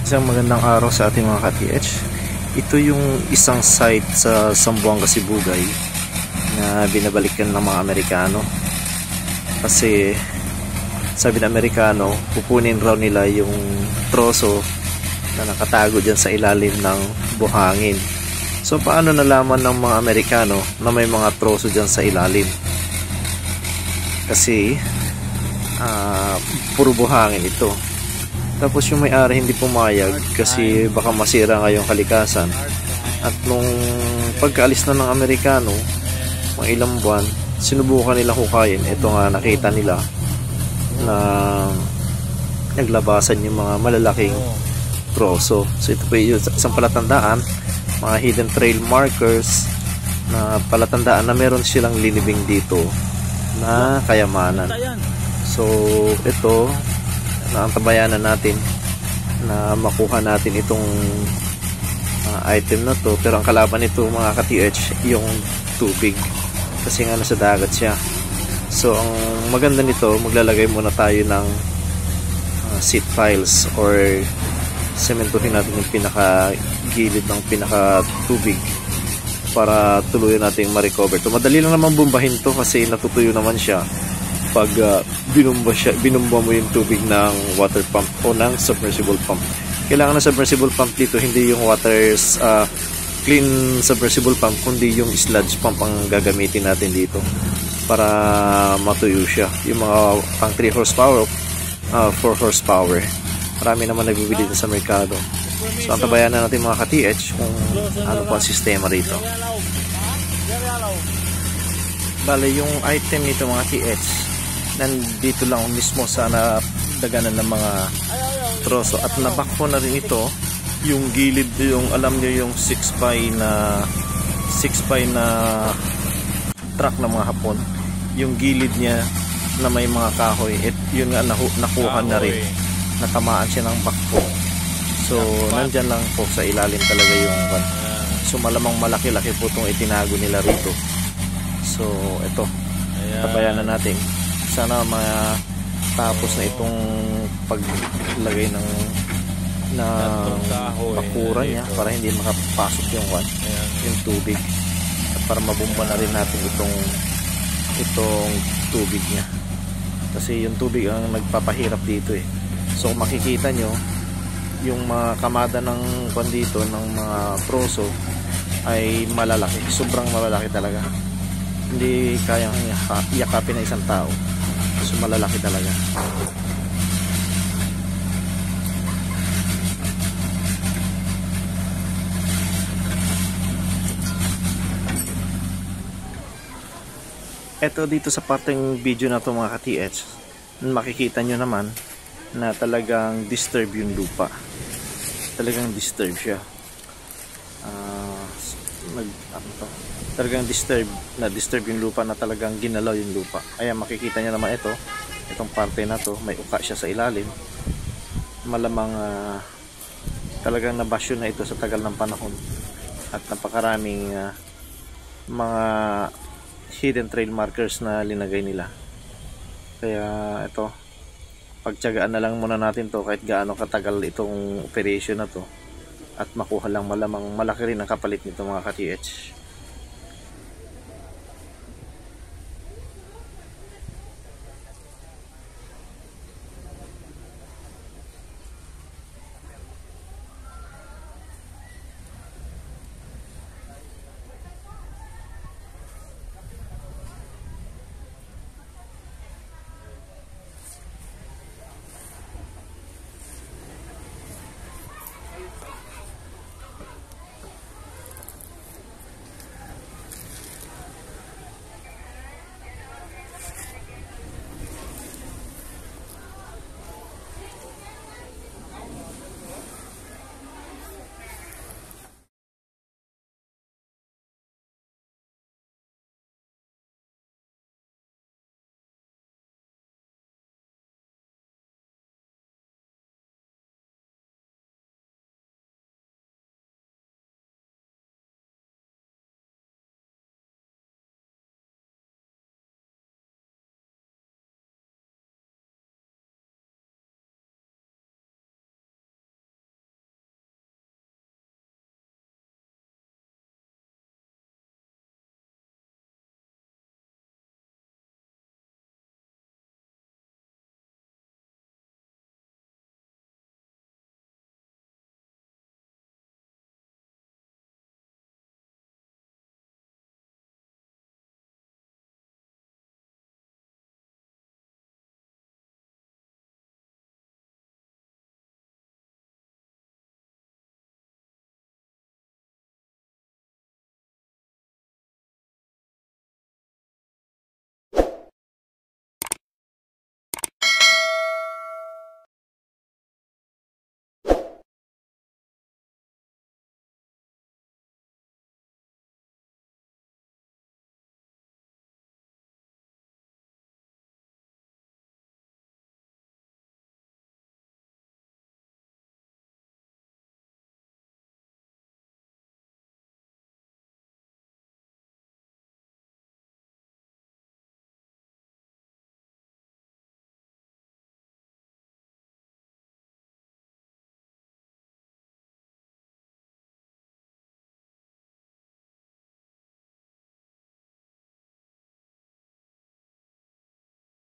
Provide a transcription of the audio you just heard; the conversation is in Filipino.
Isang magandang araw sa ating mga ka-TH. Ito yung isang site sa Zamboanga, Sibugay na binabalikan ng mga Amerikano. Kasi sabi ng Amerikano, pupunin raw nila yung troso na nakatago dyan sa ilalim ng buhangin. So paano nalaman ng mga Amerikano na may mga troso dyan sa ilalim? Kasi puro buhangin ito. Tapos yung may-ari hindi pumayag kasi baka masira nga yung kalikasan. At nung pagkaalis na ng Amerikano, mga ilang buwan, sinubukan nila hukayin. Ito nga nakita nila na naglabasan yung mga malalaking troso. So ito po yung isang palatandaan, mga hidden trail markers na palatandaan na meron silang linibing dito na kayamanan. So ito na ang tabayanan natin na makuha natin itong item na to. Pero ang kalaban nito mga ka-TH yung tubig kasi nga nasa dagat siya. So ang maganda nito, maglalagay muna tayo ng seed piles or sementuhin natin yung pinaka gilid ng pinaka tubig para tuluyan natin ma-recover to. Madali lang naman bumbahin to kasi natutuyo naman siya pag binumba mo yung tubig ng water pump o ng submersible pump. Kailangan ng submersible pump dito hindi yung clean submersible pump, kundi yung sludge pump ang gagamitin natin dito para matuyo siya. Yung mga pang 3 horsepower, 4 horsepower. Marami naman nagbibili dito sa merkado. So ang tabayanan natin mga ka-TH kung ano pa ang sistema rito. Bale yung item nito mga TH nandito lang mismo sa daganan ng mga troso at nabakpo na rin ito yung gilid, yung alam nyo yung 6x na truck ng mga Hapon, yung gilid niya na may mga kahoy at yun nga nakuha na rin, natamaan siya ng bakpo. So nandyan lang po sa ilalim talaga yung so malamang malaki-laki po itong itinago nila rito. So ito, tabayanan natin. Sana matapos na itong paglagay ng bakura niya para hindi makapasok yung tubig at para mabumba na rin natin itong tubig niya kasi yung tubig ang nagpapahirap dito eh. So makikita nyo yung mga kamada ng dito ng mga troso ay malalaki, sobrang malalaki talaga, hindi kayang yakapin ng isang tao. So malalaki talaga. Eto dito sa parteng video na to mga ka-TH, makikita nyo naman na talagang disturb yung lupa. Talagang disturb siya. Talagang disturb yung lupa, na talagang ginalaw yung lupa. Ayan, makikita nyo naman itong parte na to, may uka siya sa ilalim. Malamang talagang nabasyo na ito sa tagal ng panahon at napakaraming mga hidden trail markers na linagay nila. Kaya ito, pagtiyagaan na lang muna natin to kahit gaano katagal itong operation na to at makuha lang, malamang malaki rin ang kapalit nito mga ka-TH.